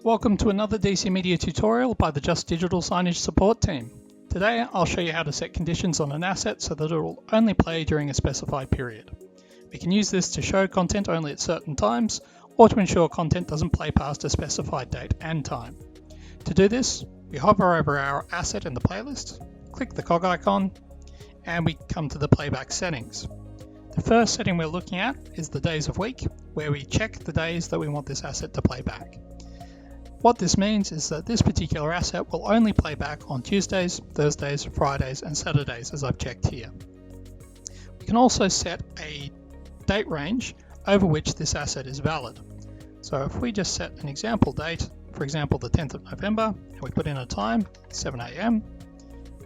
Welcome to another DC Media tutorial by the Just Digital Signage support team. Today I'll show you how to set conditions on an asset so that it will only play during a specified period. We can use this to show content only at certain times or to ensure content doesn't play past a specified date and time. To do this, we hover over our asset in the playlist, click the cog icon, and we come to the playback settings. The first setting we're looking at is the days of week, where we check the days that we want this asset to play back. What this means is that this particular asset will only play back on Tuesdays, Thursdays, Fridays, and Saturdays, as I've checked here. We can also set a date range over which this asset is valid. So if we just set an example date, for example the 10th of November, and we put in a time, 7 AM,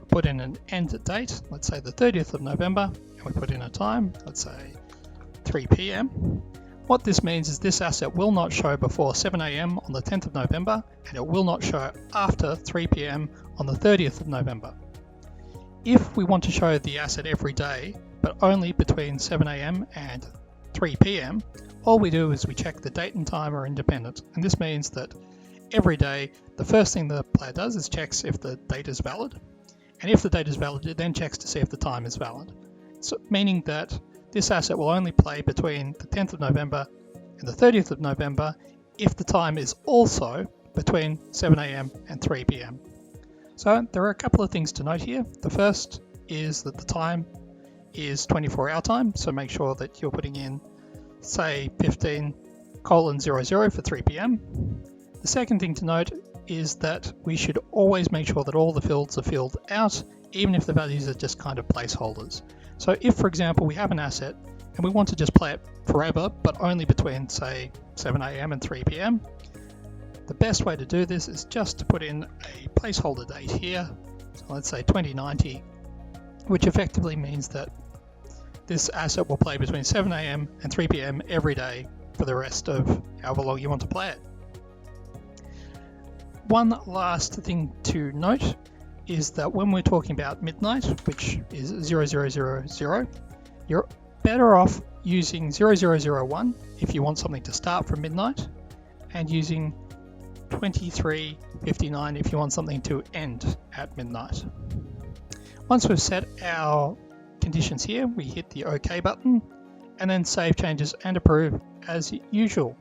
put in an end date, let's say the 30th of November, and we put in a time, let's say 3 PM. What this means is this asset will not show before 7 AM on the 10th of November, and it will not show after 3 PM on the 30th of November. If we want to show the asset every day, but only between 7 AM and 3 PM, all we do is we check the date and time are independent, and this means that every day the first thing the player does is checks if the date is valid, and if the date is valid it then checks to see if the time is valid. So, meaning that this asset will only play between the 10th of November and the 30th of November if the time is also between 7 AM and 3 PM. So there are a couple of things to note here. The first is that the time is 24-hour time, so make sure that you're putting in, say, 15:00 for 3 PM. The second thing to note is that we should always make sure that all the fields are filled out, even if the values are just kind of placeholders. So if, for example, we have an asset and we want to just play it forever, but only between, say, 7 AM and 3 PM, the best way to do this is just to put in a placeholder date here. So let's say 2090, which effectively means that this asset will play between 7 AM and 3 PM every day for the rest of however long you want to play it. One last thing to note is that when we're talking about midnight, which is 0000, you're better off using 0001 if you want something to start from midnight, and using 2359 if you want something to end at midnight. Once we've set our conditions here, we hit the OK button and then save changes and approve as usual.